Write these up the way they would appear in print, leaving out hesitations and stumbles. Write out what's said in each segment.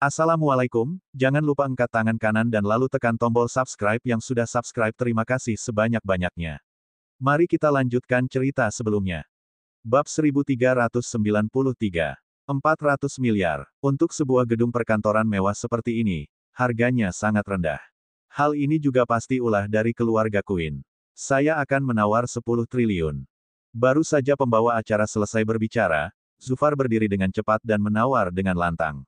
Assalamualaikum, jangan lupa angkat tangan kanan dan lalu tekan tombol subscribe yang sudah subscribe. Terima kasih sebanyak-banyaknya. Mari kita lanjutkan cerita sebelumnya. Bab 1393. 400 miliar. Untuk sebuah gedung perkantoran mewah seperti ini, harganya sangat rendah. Hal ini juga pasti ulah dari keluarga Queen. Saya akan menawar 10 triliun. Baru saja pembawa acara selesai berbicara, Zufar berdiri dengan cepat dan menawar dengan lantang.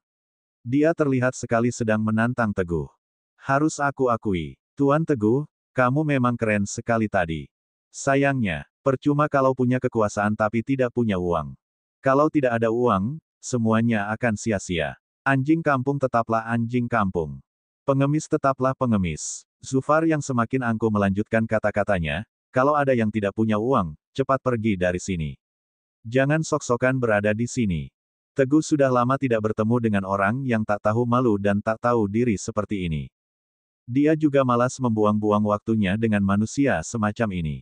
Dia terlihat sekali sedang menantang Teguh. Harus aku akui, Tuan Teguh, kamu memang keren sekali tadi. Sayangnya, percuma kalau punya kekuasaan tapi tidak punya uang. Kalau tidak ada uang, semuanya akan sia-sia. Anjing kampung tetaplah anjing kampung. Pengemis tetaplah pengemis. Zufar yang semakin angkuh melanjutkan kata-katanya, kalau ada yang tidak punya uang, cepat pergi dari sini. Jangan sok-sokan berada di sini. Teguh sudah lama tidak bertemu dengan orang yang tak tahu malu dan tak tahu diri seperti ini. Dia juga malas membuang-buang waktunya dengan manusia semacam ini.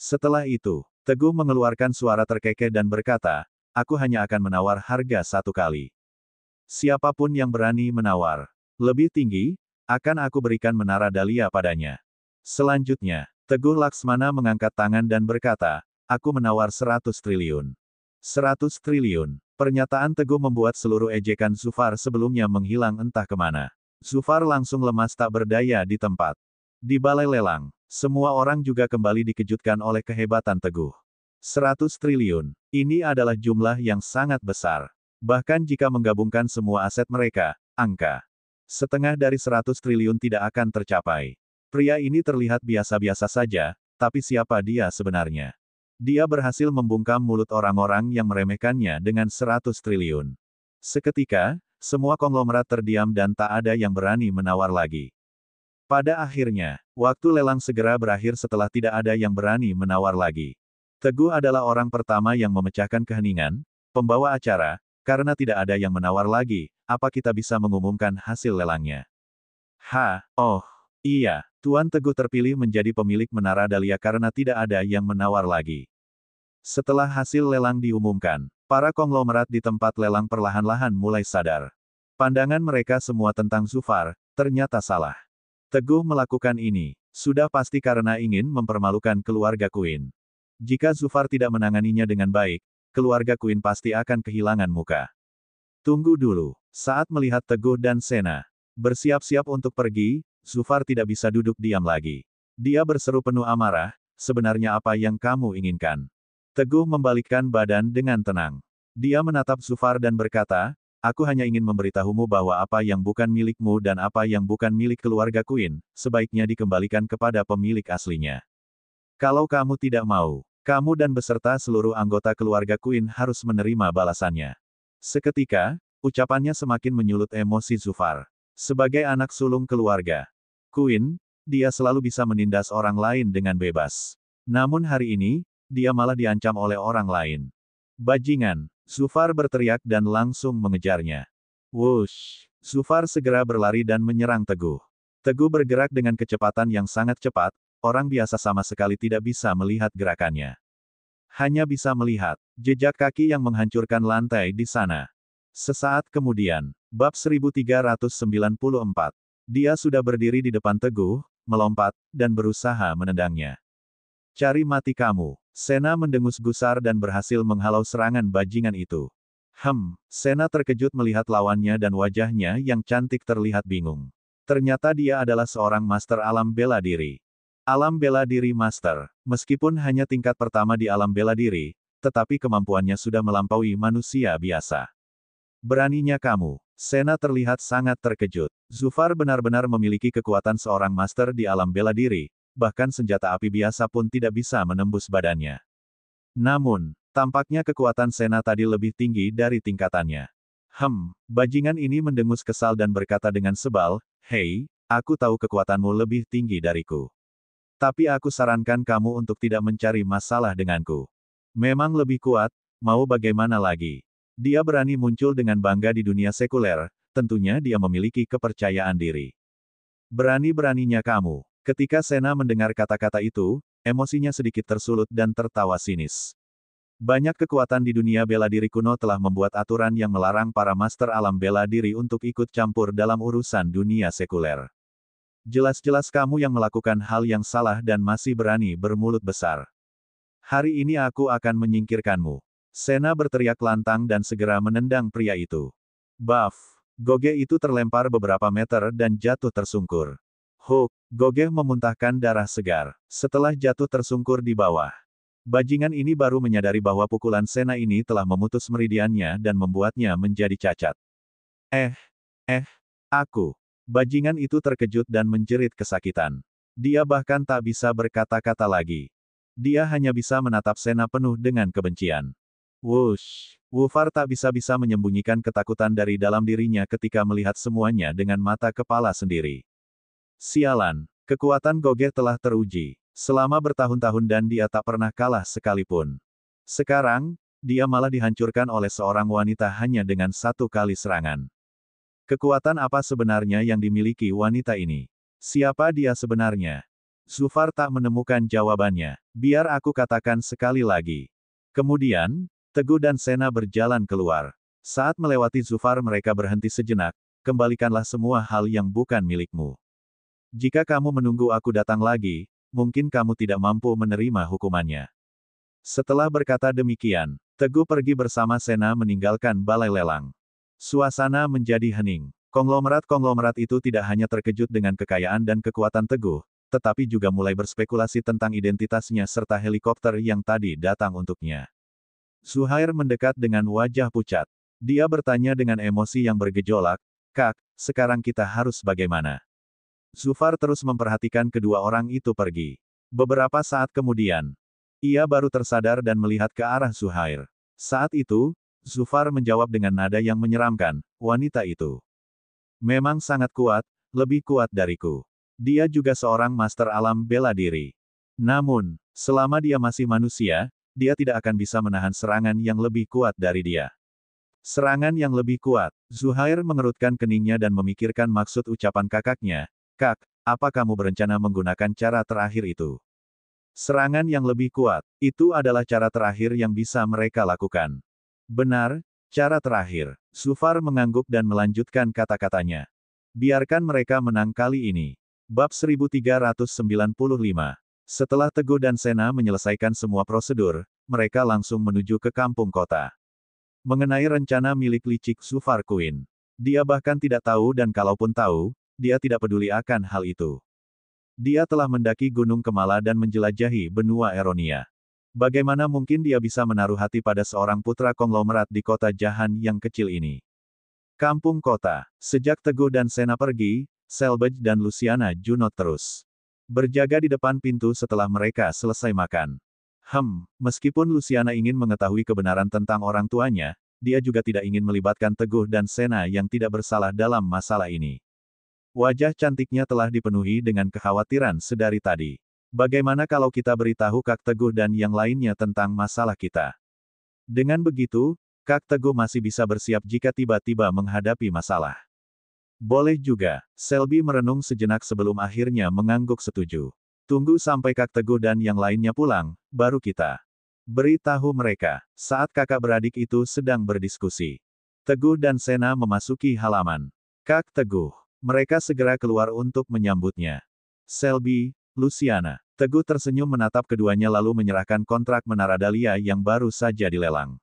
Setelah itu, Teguh mengeluarkan suara terkekeh dan berkata, aku hanya akan menawar harga satu kali. Siapapun yang berani menawar lebih tinggi, akan aku berikan menara Dahlia padanya. Selanjutnya, Teguh Laksmana mengangkat tangan dan berkata, aku menawar 100 triliun. 100 triliun. Pernyataan Teguh membuat seluruh ejekan Zufar sebelumnya menghilang entah kemana. Zufar langsung lemas tak berdaya di tempat. Di balai lelang, semua orang juga kembali dikejutkan oleh kehebatan Teguh. 100 triliun. Ini adalah jumlah yang sangat besar. Bahkan jika menggabungkan semua aset mereka, angka setengah dari 100 triliun tidak akan tercapai. Pria ini terlihat biasa-biasa saja, tapi siapa dia sebenarnya? Dia berhasil membungkam mulut orang-orang yang meremehkannya dengan 100 triliun. Seketika, semua konglomerat terdiam dan tak ada yang berani menawar lagi. Pada akhirnya, waktu lelang segera berakhir setelah tidak ada yang berani menawar lagi. Teguh adalah orang pertama yang memecahkan keheningan, pembawa acara, karena tidak ada yang menawar lagi, apa kita bisa mengumumkan hasil lelangnya? Iya, Tuan Teguh terpilih menjadi pemilik Menara Dahlia karena tidak ada yang menawar lagi. Setelah hasil lelang diumumkan, para konglomerat di tempat lelang perlahan-lahan mulai sadar. Pandangan mereka semua tentang Zufar, ternyata salah. Teguh melakukan ini, sudah pasti karena ingin mempermalukan keluarga Queen. Jika Zufar tidak menanganinya dengan baik, keluarga Queen pasti akan kehilangan muka. Tunggu dulu, saat melihat Teguh dan Sena bersiap-siap untuk pergi, Zufar tidak bisa duduk diam lagi. Dia berseru penuh amarah, sebenarnya apa yang kamu inginkan? Teguh membalikkan badan dengan tenang. Dia menatap Zufar dan berkata, aku hanya ingin memberitahumu bahwa apa yang bukan milikmu dan apa yang bukan milik keluarga Queen, sebaiknya dikembalikan kepada pemilik aslinya. Kalau kamu tidak mau, kamu dan beserta seluruh anggota keluarga Queen harus menerima balasannya. Seketika, ucapannya semakin menyulut emosi Zufar. Sebagai anak sulung keluarga Queen, dia selalu bisa menindas orang lain dengan bebas. Namun hari ini, dia malah diancam oleh orang lain. Bajingan! Zufar berteriak dan langsung mengejarnya. Wush! Zufar segera berlari dan menyerang Teguh. Teguh bergerak dengan kecepatan yang sangat cepat, orang biasa sama sekali tidak bisa melihat gerakannya. Hanya bisa melihat jejak kaki yang menghancurkan lantai di sana. Sesaat kemudian, bab 1394. Dia sudah berdiri di depan Teguh, melompat, dan berusaha menendangnya. Cari mati kamu. Sena mendengus gusar dan berhasil menghalau serangan bajingan itu. Sena terkejut melihat lawannya dan wajahnya yang cantik terlihat bingung. Ternyata dia adalah seorang master alam bela diri. Alam bela diri master. Meskipun hanya tingkat pertama di alam bela diri, tetapi kemampuannya sudah melampaui manusia biasa. Beraninya kamu. Sena terlihat sangat terkejut. Zufar benar-benar memiliki kekuatan seorang master di alam bela diri, bahkan senjata api biasa pun tidak bisa menembus badannya. Namun, tampaknya kekuatan Sena tadi lebih tinggi dari tingkatannya. Bajingan ini mendengus kesal dan berkata dengan sebal, hei, aku tahu kekuatanmu lebih tinggi dariku. Tapi aku sarankan kamu untuk tidak mencari masalah denganku. Memang lebih kuat, mau bagaimana lagi? Dia berani muncul dengan bangga di dunia sekuler, tentunya dia memiliki kepercayaan diri. Berani-beraninya kamu. Ketika Sena mendengar kata-kata itu, emosinya sedikit tersulut dan tertawa sinis. Banyak kekuatan di dunia bela diri kuno telah membuat aturan yang melarang para master alam bela diri untuk ikut campur dalam urusan dunia sekuler. Jelas-jelas kamu yang melakukan hal yang salah dan masih berani bermulut besar. Hari ini aku akan menyingkirkanmu. Sena berteriak lantang dan segera menendang pria itu. Buff! Goge itu terlempar beberapa meter dan jatuh tersungkur. Hook! Goge memuntahkan darah segar. Setelah jatuh tersungkur di bawah. Bajingan ini baru menyadari bahwa pukulan Sena ini telah memutus meridiannya dan membuatnya menjadi cacat. Aku. Bajingan itu terkejut dan menjerit kesakitan. Dia bahkan tak bisa berkata-kata lagi. Dia hanya bisa menatap Sena penuh dengan kebencian. Wush! Wufar tak bisa-bisa menyembunyikan ketakutan dari dalam dirinya ketika melihat semuanya dengan mata kepala sendiri. Sialan! Kekuatan Goge telah teruji. Selama bertahun-tahun dan dia tak pernah kalah sekalipun. Sekarang, dia malah dihancurkan oleh seorang wanita hanya dengan satu kali serangan. Kekuatan apa sebenarnya yang dimiliki wanita ini? Siapa dia sebenarnya? Zufar tak menemukan jawabannya. Biar aku katakan sekali lagi. Kemudian, Teguh dan Sena berjalan keluar. Saat melewati Zufar mereka berhenti sejenak, kembalikanlah semua hal yang bukan milikmu. Jika kamu menunggu aku datang lagi, mungkin kamu tidak mampu menerima hukumannya. Setelah berkata demikian, Teguh pergi bersama Sena meninggalkan balai lelang. Suasana menjadi hening. Konglomerat-konglomerat itu tidak hanya terkejut dengan kekayaan dan kekuatan Teguh, tetapi juga mulai berspekulasi tentang identitasnya serta helikopter yang tadi datang untuknya. Zuhair mendekat dengan wajah pucat. Dia bertanya dengan emosi yang bergejolak, "Kak, sekarang kita harus bagaimana?" Zufar terus memperhatikan kedua orang itu pergi. Beberapa saat kemudian, ia baru tersadar dan melihat ke arah Zuhair. Saat itu, Zufar menjawab dengan nada yang menyeramkan, "Wanita itu memang sangat kuat, lebih kuat dariku. Dia juga seorang master alam bela diri. Namun, selama dia masih manusia, dia tidak akan bisa menahan serangan yang lebih kuat dari dia." Serangan yang lebih kuat. Zuhair mengerutkan keningnya dan memikirkan maksud ucapan kakaknya. "Kak, apa kamu berencana menggunakan cara terakhir itu?" Serangan yang lebih kuat. Itu adalah cara terakhir yang bisa mereka lakukan. Benar, cara terakhir. Zufar mengangguk dan melanjutkan kata-katanya. Biarkan mereka menang kali ini. Bab 1395. Setelah Teguh dan Sena menyelesaikan semua prosedur, mereka langsung menuju ke kampung kota. Mengenai rencana milik licik Zufar Queen, dia bahkan tidak tahu dan kalaupun tahu, dia tidak peduli akan hal itu. Dia telah mendaki Gunung Kemala dan menjelajahi benua Eronia. Bagaimana mungkin dia bisa menaruh hati pada seorang putra konglomerat di kota Jahan yang kecil ini? Kampung kota. Sejak Teguh dan Sena pergi, Selbage dan Luciana Junot terus berjaga di depan pintu setelah mereka selesai makan. Meskipun Luciana ingin mengetahui kebenaran tentang orang tuanya, dia juga tidak ingin melibatkan Teguh dan Sena yang tidak bersalah dalam masalah ini. Wajah cantiknya telah dipenuhi dengan kekhawatiran sedari tadi. Bagaimana kalau kita beritahu Kak Teguh dan yang lainnya tentang masalah kita? Dengan begitu, Kak Teguh masih bisa bersiap jika tiba-tiba menghadapi masalah. Boleh juga. Selby merenung sejenak sebelum akhirnya mengangguk setuju. Tunggu sampai Kak Teguh dan yang lainnya pulang, baru kita beritahu mereka. Saat kakak beradik itu sedang berdiskusi, Teguh dan Sena memasuki halaman. Kak Teguh. Mereka segera keluar untuk menyambutnya. Selby, Luciana. Teguh tersenyum menatap keduanya lalu menyerahkan kontrak Menara Dahlia yang baru saja dilelang.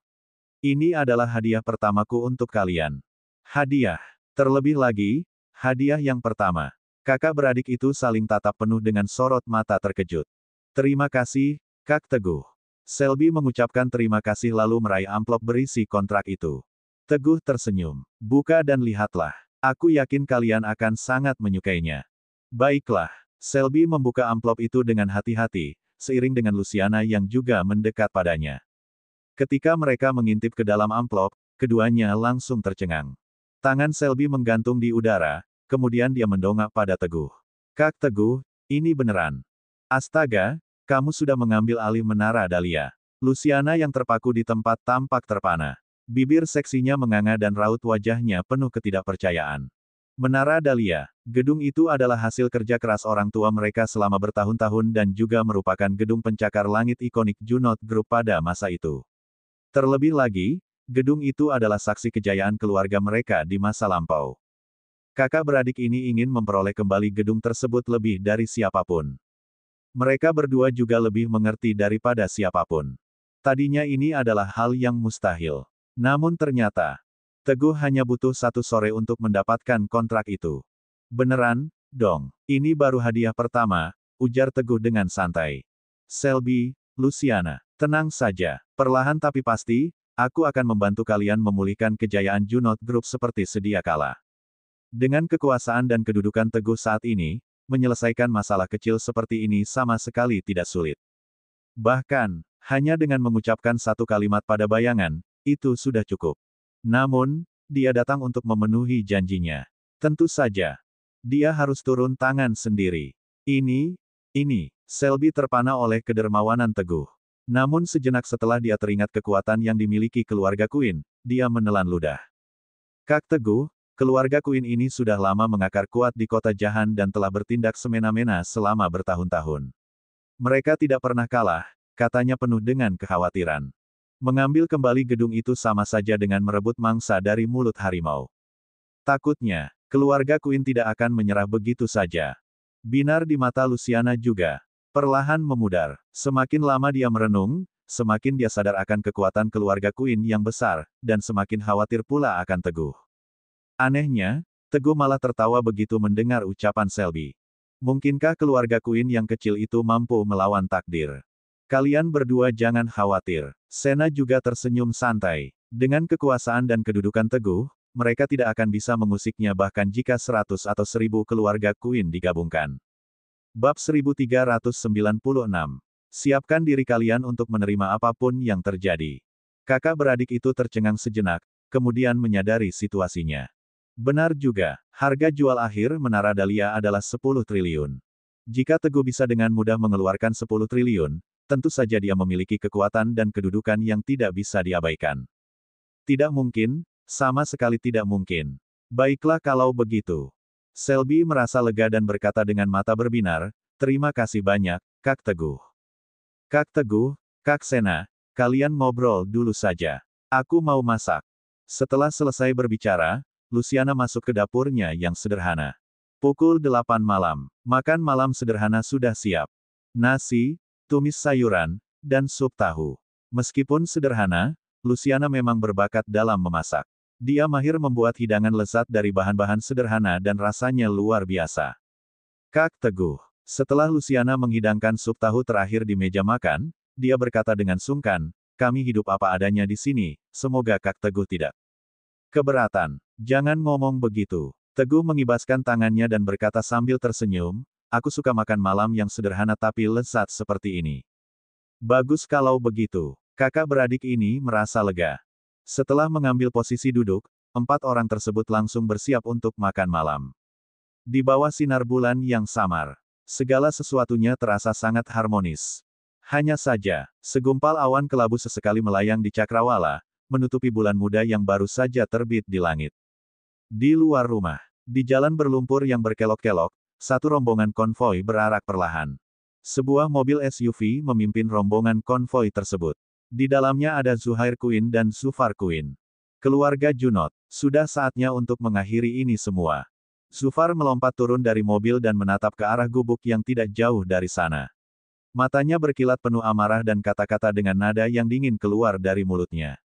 "Ini adalah hadiah pertamaku untuk kalian." Hadiah. Terlebih lagi, hadiah yang pertama. Kakak beradik itu saling tatap penuh dengan sorot mata terkejut. "Terima kasih, Kak Teguh." Selby mengucapkan terima kasih lalu meraih amplop berisi kontrak itu. Teguh tersenyum. "Buka dan lihatlah. Aku yakin kalian akan sangat menyukainya." "Baiklah." Selby membuka amplop itu dengan hati-hati, seiring dengan Luciana yang juga mendekat padanya. Ketika mereka mengintip ke dalam amplop, keduanya langsung tercengang. Tangan Selby menggantung di udara, kemudian dia mendongak pada Teguh. "Kak Teguh, ini beneran. Astaga, kamu sudah mengambil alih Menara Dahlia." Luciana yang terpaku di tempat tampak terpana. Bibir seksinya menganga dan raut wajahnya penuh ketidakpercayaan. Menara Dahlia. Gedung itu adalah hasil kerja keras orang tua mereka selama bertahun-tahun dan juga merupakan gedung pencakar langit ikonik Junot Group pada masa itu. Terlebih lagi, gedung itu adalah saksi kejayaan keluarga mereka di masa lampau. Kakak beradik ini ingin memperoleh kembali gedung tersebut lebih dari siapapun. Mereka berdua juga lebih mengerti daripada siapapun. Tadinya ini adalah hal yang mustahil. Namun ternyata, Teguh hanya butuh 1 sore untuk mendapatkan kontrak itu. Beneran, dong. Ini baru hadiah pertama, ujar Teguh dengan santai. Selby, Luciana, tenang saja. Perlahan tapi pasti, aku akan membantu kalian memulihkan kejayaan Junot Group seperti sedia kala. Dengan kekuasaan dan kedudukan Teguh saat ini, menyelesaikan masalah kecil seperti ini sama sekali tidak sulit. Bahkan, hanya dengan mengucapkan 1 kalimat pada bayangan, itu sudah cukup. Namun, dia datang untuk memenuhi janjinya. Tentu saja, dia harus turun tangan sendiri. Ini, Selby terpana oleh kedermawanan Teguh. Namun sejenak setelah dia teringat kekuatan yang dimiliki keluarga Queen, dia menelan ludah. Kak Teguh, keluarga Queen ini sudah lama mengakar kuat di kota Jahan dan telah bertindak semena-mena selama bertahun-tahun. Mereka tidak pernah kalah, katanya penuh dengan kekhawatiran. Mengambil kembali gedung itu sama saja dengan merebut mangsa dari mulut harimau. Takutnya, keluarga Queen tidak akan menyerah begitu saja. Binar di mata Luciana juga perlahan memudar. Semakin lama dia merenung, semakin dia sadar akan kekuatan keluarga Queen yang besar, dan semakin khawatir pula akan Teguh. Anehnya, Teguh malah tertawa begitu mendengar ucapan Selby. Mungkinkah keluarga Queen yang kecil itu mampu melawan takdir? Kalian berdua jangan khawatir. Sena juga tersenyum santai. Dengan kekuasaan dan kedudukan Teguh, mereka tidak akan bisa mengusiknya bahkan jika 100 atau 1000 keluarga Queen digabungkan. Bab 1396. Siapkan diri kalian untuk menerima apapun yang terjadi. Kakak beradik itu tercengang sejenak, kemudian menyadari situasinya. Benar juga, harga jual akhir Menara Dahlia adalah 10 triliun. Jika Teguh bisa dengan mudah mengeluarkan 10 triliun, tentu saja dia memiliki kekuatan dan kedudukan yang tidak bisa diabaikan. Tidak mungkin, sama sekali tidak mungkin. Baiklah kalau begitu. Selby merasa lega dan berkata dengan mata berbinar, terima kasih banyak, Kak Teguh. Kak Teguh, Kak Sena, kalian ngobrol dulu saja. Aku mau masak. Setelah selesai berbicara, Luciana masuk ke dapurnya yang sederhana. Pukul 8 malam, makan malam sederhana sudah siap. Nasi, tumis sayuran, dan sup tahu. Meskipun sederhana, Luciana memang berbakat dalam memasak. Dia mahir membuat hidangan lezat dari bahan-bahan sederhana dan rasanya luar biasa. Kak Teguh. Setelah Luciana menghidangkan sup tahu terakhir di meja makan, dia berkata dengan sungkan, kami hidup apa adanya di sini, semoga Kak Teguh tidak keberatan. Jangan ngomong begitu. Teguh mengibaskan tangannya dan berkata sambil tersenyum, aku suka makan malam yang sederhana tapi lezat seperti ini. Bagus kalau begitu. Kakak beradik ini merasa lega. Setelah mengambil posisi duduk, 4 orang tersebut langsung bersiap untuk makan malam. Di bawah sinar bulan yang samar, segala sesuatunya terasa sangat harmonis. Hanya saja, segumpal awan kelabu sesekali melayang di cakrawala, menutupi bulan muda yang baru saja terbit di langit. Di luar rumah, di jalan berlumpur yang berkelok-kelok, satu rombongan konvoi berarak perlahan. Sebuah mobil SUV memimpin rombongan konvoi tersebut. Di dalamnya ada Zuhair Queen dan Zufar Queen. Keluarga Junot, sudah saatnya untuk mengakhiri ini semua. Zufar melompat turun dari mobil dan menatap ke arah gubuk yang tidak jauh dari sana. Matanya berkilat penuh amarah dan kata-kata dengan nada yang dingin keluar dari mulutnya.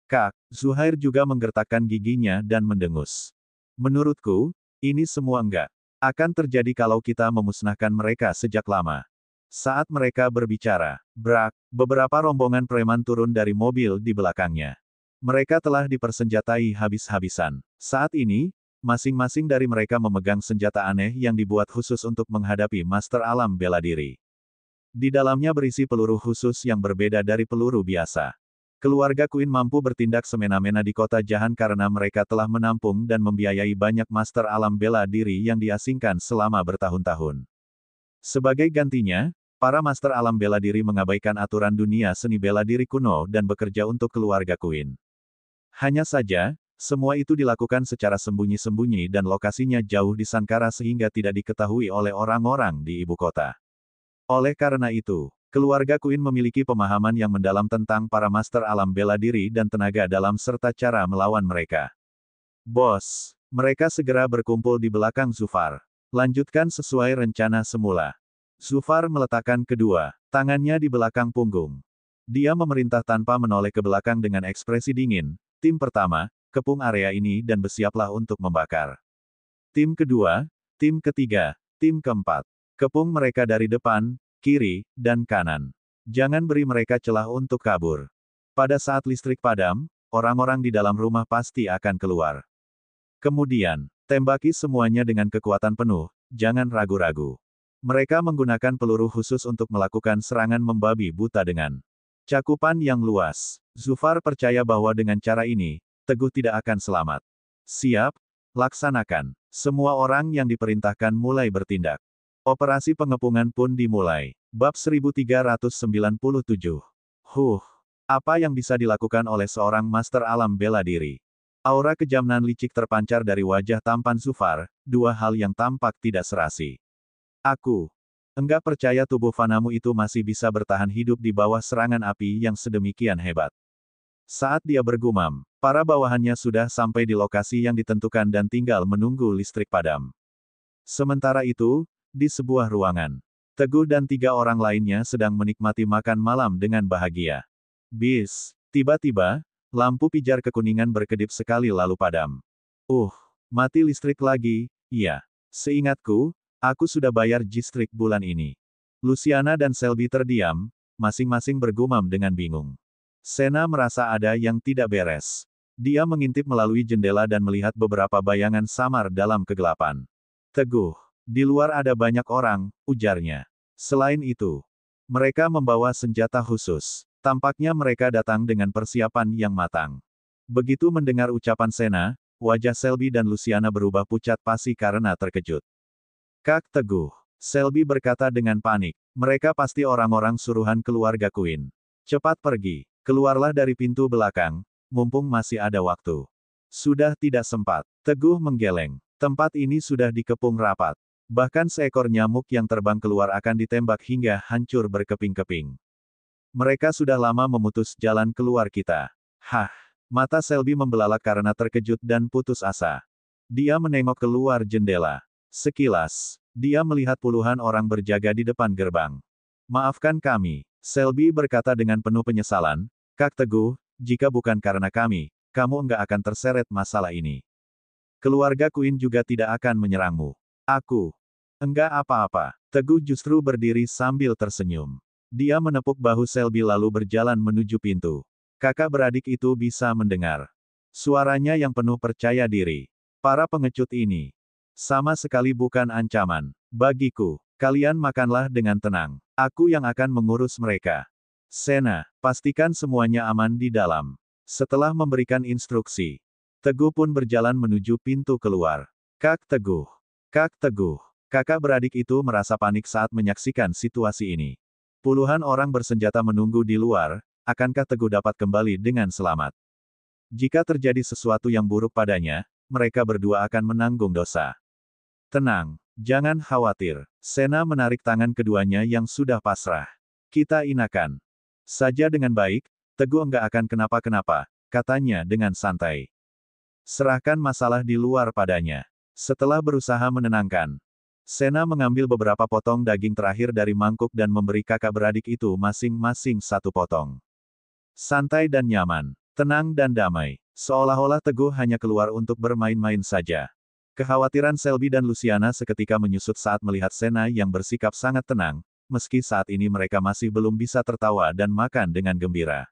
Kak, Zuhair juga menggertakkan giginya dan mendengus. Menurutku, ini semua enggak akan terjadi kalau kita memusnahkan mereka sejak lama. Saat mereka berbicara, brak, beberapa rombongan preman turun dari mobil di belakangnya. Mereka telah dipersenjatai habis-habisan. Saat ini, masing-masing dari mereka memegang senjata aneh yang dibuat khusus untuk menghadapi Master Alam Bela Diri. Di dalamnya berisi peluru khusus yang berbeda dari peluru biasa. Keluarga Queen mampu bertindak semena-mena di kota Jahan karena mereka telah menampung dan membiayai banyak Master Alam Bela Diri yang diasingkan selama bertahun-tahun. Sebagai gantinya, para Master Alam Bela Diri mengabaikan aturan dunia seni bela diri kuno dan bekerja untuk keluarga Queen. Hanya saja, semua itu dilakukan secara sembunyi-sembunyi dan lokasinya jauh di Sankara sehingga tidak diketahui oleh orang-orang di ibu kota. Oleh karena itu, Keluarga Queen memiliki pemahaman yang mendalam tentang para master alam bela diri dan tenaga dalam serta cara melawan mereka. Bos, mereka segera berkumpul di belakang Zufar. Lanjutkan sesuai rencana semula. Zufar meletakkan kedua tangannya di belakang punggung. Dia memerintah tanpa menoleh ke belakang dengan ekspresi dingin. Tim pertama, kepung area ini dan bersiaplah untuk membakar. Tim kedua, tim ketiga, tim keempat. Kepung mereka dari depan, kiri, dan kanan. Jangan beri mereka celah untuk kabur. Pada saat listrik padam, orang-orang di dalam rumah pasti akan keluar. Kemudian, tembaki semuanya dengan kekuatan penuh, jangan ragu-ragu. Mereka menggunakan peluru khusus untuk melakukan serangan membabi buta dengan cakupan yang luas. Zufar percaya bahwa dengan cara ini, Teguh tidak akan selamat. Siap, laksanakan. Semua orang yang diperintahkan mulai bertindak. Operasi pengepungan pun dimulai. Bab 1397. Apa yang bisa dilakukan oleh seorang master alam bela diri? Aura kejamnan licik terpancar dari wajah tampan Zufar, dua hal yang tampak tidak serasi. Aku enggak percaya tubuh fanamu itu masih bisa bertahan hidup di bawah serangan api yang sedemikian hebat. Saat dia bergumam, para bawahannya sudah sampai di lokasi yang ditentukan dan tinggal menunggu listrik padam. Sementara itu, di sebuah ruangan, Teguh dan 3 orang lainnya sedang menikmati makan malam dengan bahagia. Tiba-tiba, lampu pijar kekuningan berkedip sekali lalu padam. Mati listrik lagi, iya. Seingatku, aku sudah bayar listrik bulan ini. Luciana dan Selby terdiam, masing-masing bergumam dengan bingung. Sena merasa ada yang tidak beres. Dia mengintip melalui jendela dan melihat beberapa bayangan samar dalam kegelapan. Teguh. Di luar ada banyak orang, ujarnya. Selain itu, mereka membawa senjata khusus. Tampaknya mereka datang dengan persiapan yang matang. Begitu mendengar ucapan Sena, wajah Selby dan Luciana berubah pucat pasi karena terkejut. Kak Teguh, Selby berkata dengan panik. Mereka pasti orang-orang suruhan keluarga Queen. Cepat pergi, keluarlah dari pintu belakang, mumpung masih ada waktu. Sudah tidak sempat. Teguh menggeleng. Tempat ini sudah dikepung rapat. Bahkan seekor nyamuk yang terbang keluar akan ditembak hingga hancur berkeping-keping. Mereka sudah lama memutus jalan keluar kita. Mata Selby membelalak karena terkejut dan putus asa. Dia menengok keluar jendela. Sekilas, dia melihat puluhan orang berjaga di depan gerbang. Maafkan kami, Selby berkata dengan penuh penyesalan. Kak Teguh, jika bukan karena kami, kamu enggak akan terseret masalah ini. Keluarga Queen juga tidak akan menyerangmu. Aku enggak apa-apa. Teguh justru berdiri sambil tersenyum. Dia menepuk bahu Selby lalu berjalan menuju pintu. Kakak beradik itu bisa mendengar. Suaranya yang penuh percaya diri. Para pengecut ini sama sekali bukan ancaman bagiku. Kalian makanlah dengan tenang. Aku yang akan mengurus mereka. Sena, pastikan semuanya aman di dalam. Setelah memberikan instruksi, Teguh pun berjalan menuju pintu keluar. Kak Teguh. Kak Teguh. Kakak beradik itu merasa panik saat menyaksikan situasi ini. Puluhan orang bersenjata menunggu di luar, akankah Teguh dapat kembali dengan selamat? Jika terjadi sesuatu yang buruk padanya, mereka berdua akan menanggung dosa. Tenang, jangan khawatir. Sena menarik tangan keduanya yang sudah pasrah. Kita inakan saja dengan baik, Teguh enggak akan kenapa-kenapa, katanya dengan santai. Serahkan masalah di luar padanya. Setelah berusaha menenangkan, Sena mengambil beberapa potong daging terakhir dari mangkuk dan memberi kakak beradik itu masing-masing satu potong. Santai dan nyaman, tenang dan damai, seolah-olah Teguh hanya keluar untuk bermain-main saja. Kekhawatiran Selby dan Luciana seketika menyusut saat melihat Sena yang bersikap sangat tenang, meski saat ini mereka masih belum bisa tertawa dan makan dengan gembira.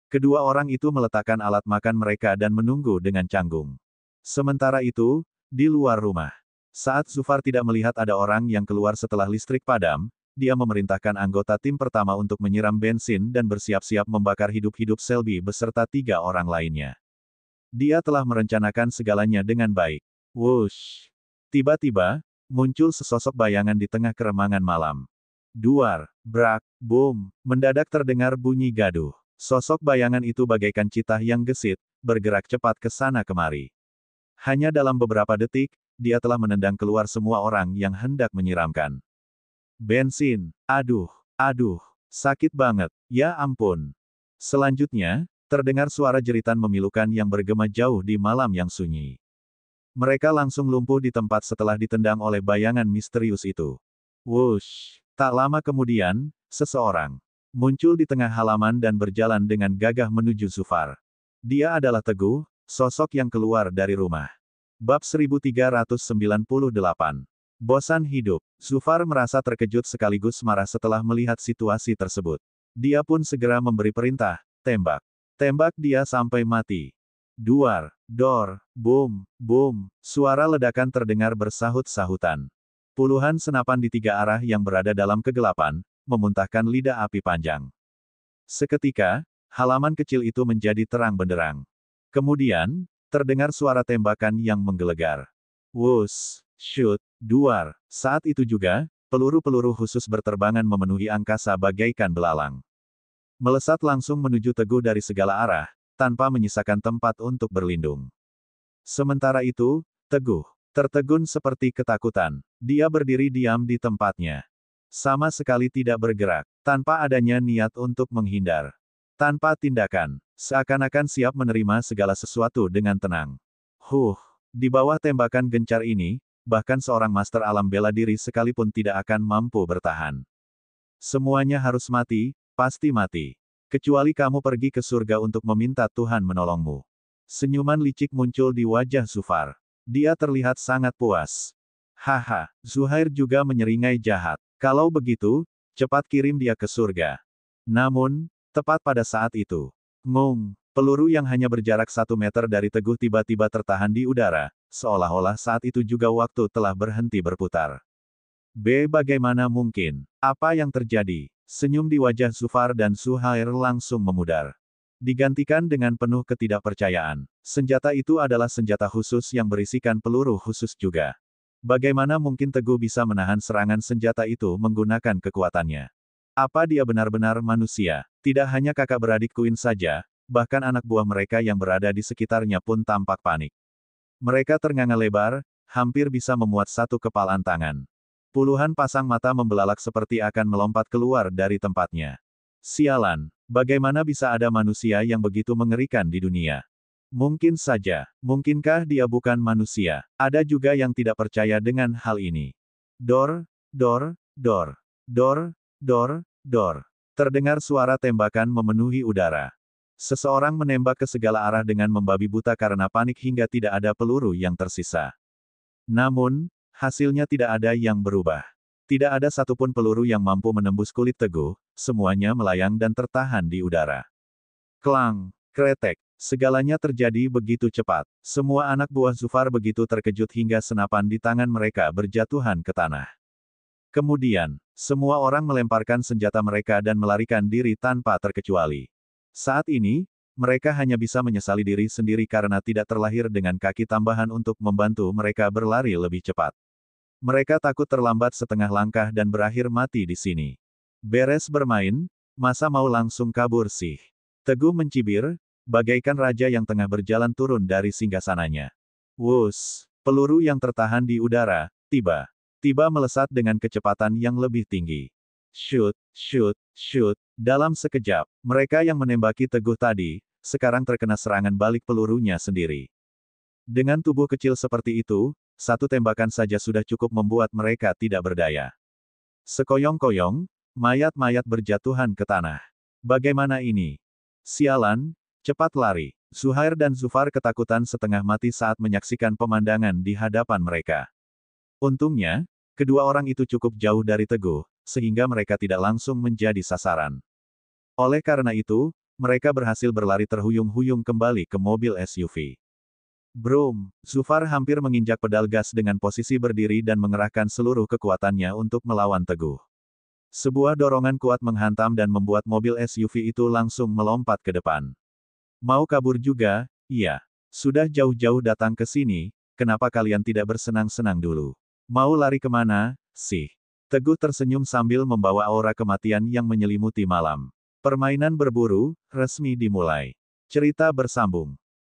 Kedua orang itu meletakkan alat makan mereka dan menunggu dengan canggung. Sementara itu, di luar rumah, saat Zufar tidak melihat ada orang yang keluar setelah listrik padam, dia memerintahkan anggota tim pertama untuk menyiram bensin dan bersiap-siap membakar hidup-hidup Selby beserta 3 orang lainnya. Dia telah merencanakan segalanya dengan baik. Wush! Tiba-tiba, muncul sesosok bayangan di tengah keremangan malam. Duar, brak, boom, mendadak terdengar bunyi gaduh. Sosok bayangan itu bagaikan citah yang gesit, bergerak cepat ke sana kemari. Hanya dalam beberapa detik, dia telah menendang keluar semua orang yang hendak menyiramkan bensin. Aduh, Sakit banget. Ya ampun. Selanjutnya, terdengar suara jeritan memilukan yang bergema jauh di malam yang sunyi. Mereka langsung lumpuh di tempat setelah ditendang oleh bayangan misterius itu. Wush! Tak lama kemudian, seseorang muncul di tengah halaman dan berjalan dengan gagah menuju Zufar. Dia adalah Teguh, sosok yang keluar dari rumah. Bab 1398. Bosan hidup. Zufar merasa terkejut sekaligus marah setelah melihat situasi tersebut. Dia pun segera memberi perintah, tembak. Tembak dia sampai mati. Duar, dor, boom, boom, suara ledakan terdengar bersahut-sahutan. Puluhan senapan di tiga arah yang berada dalam kegelapan, memuntahkan lidah api panjang. Seketika, halaman kecil itu menjadi terang benderang. Kemudian, terdengar suara tembakan yang menggelegar. Wus, shoot, duar. Saat itu juga, peluru-peluru khusus berterbangan memenuhi angkasa bagaikan belalang. Melesat langsung menuju Teguh dari segala arah, tanpa menyisakan tempat untuk berlindung. Sementara itu, Teguh tertegun seperti ketakutan. Dia berdiri diam di tempatnya. Sama sekali tidak bergerak, tanpa adanya niat untuk menghindar. Tanpa tindakan, seakan-akan siap menerima segala sesuatu dengan tenang. Di bawah tembakan gencar ini, bahkan seorang master alam bela diri sekalipun tidak akan mampu bertahan. Semuanya harus mati, pasti mati. Kecuali kamu pergi ke surga untuk meminta Tuhan menolongmu. Senyuman licik muncul di wajah Zufar. Dia terlihat sangat puas. Haha, Zuhair juga menyeringai jahat. Kalau begitu, cepat kirim dia ke surga. Namun, tepat pada saat itu, ngung, peluru yang hanya berjarak 1 meter dari Teguh tiba-tiba tertahan di udara, seolah-olah saat itu juga waktu telah berhenti berputar. Bagaimana mungkin? Apa yang terjadi? Senyum di wajah Zufar dan Zuhair langsung memudar. Digantikan dengan penuh ketidakpercayaan. Senjata itu adalah senjata khusus yang berisikan peluru khusus juga. Bagaimana mungkin Teguh bisa menahan serangan senjata itu menggunakan kekuatannya? Apa dia benar-benar manusia? Tidak hanya kakak beradik Queen saja, bahkan anak buah mereka yang berada di sekitarnya pun tampak panik. Mereka ternganga lebar, hampir bisa memuat satu kepalan tangan. Puluhan pasang mata membelalak seperti akan melompat keluar dari tempatnya. Sialan, bagaimana bisa ada manusia yang begitu mengerikan di dunia? Mungkin saja, mungkinkah dia bukan manusia? Ada juga yang tidak percaya dengan hal ini. Dor, dor, dor, dor, dor, dor. Terdengar suara tembakan memenuhi udara. Seseorang menembak ke segala arah dengan membabi buta karena panik hingga tidak ada peluru yang tersisa. Namun, hasilnya tidak ada yang berubah. Tidak ada satupun peluru yang mampu menembus kulit Teguh, semuanya melayang dan tertahan di udara. Klang, kretek, segalanya terjadi begitu cepat. Semua anak buah Zufar begitu terkejut hingga senapan di tangan mereka berjatuhan ke tanah. Kemudian, semua orang melemparkan senjata mereka dan melarikan diri tanpa terkecuali. Saat ini, mereka hanya bisa menyesali diri sendiri karena tidak terlahir dengan kaki tambahan untuk membantu mereka berlari lebih cepat. Mereka takut terlambat setengah langkah dan berakhir mati di sini. Beres bermain, masa mau langsung kabur sih? Teguh mencibir, bagaikan raja yang tengah berjalan turun dari singgasananya. Wus, peluru yang tertahan di udara, tiba melesat dengan kecepatan yang lebih tinggi. Shoot, shoot, shoot. Dalam sekejap, mereka yang menembaki Teguh tadi, sekarang terkena serangan balik pelurunya sendiri. Dengan tubuh kecil seperti itu, satu tembakan saja sudah cukup membuat mereka tidak berdaya. Sekoyong-koyong, mayat-mayat berjatuhan ke tanah. Bagaimana ini? Sialan, cepat lari. Zuhair dan Zufar ketakutan setengah mati saat menyaksikan pemandangan di hadapan mereka. Untungnya, kedua orang itu cukup jauh dari Teguh, sehingga mereka tidak langsung menjadi sasaran. Oleh karena itu, mereka berhasil berlari terhuyung-huyung kembali ke mobil SUV. Brum, Zufar hampir menginjak pedal gas dengan posisi berdiri dan mengerahkan seluruh kekuatannya untuk melawan Teguh. Sebuah dorongan kuat menghantam dan membuat mobil SUV itu langsung melompat ke depan. Mau kabur juga? Iya. Sudah jauh-jauh datang ke sini, kenapa kalian tidak bersenang-senang dulu? Mau lari kemana, sih? Teguh tersenyum sambil membawa aura kematian yang menyelimuti malam. Permainan berburu, resmi dimulai. Cerita bersambung.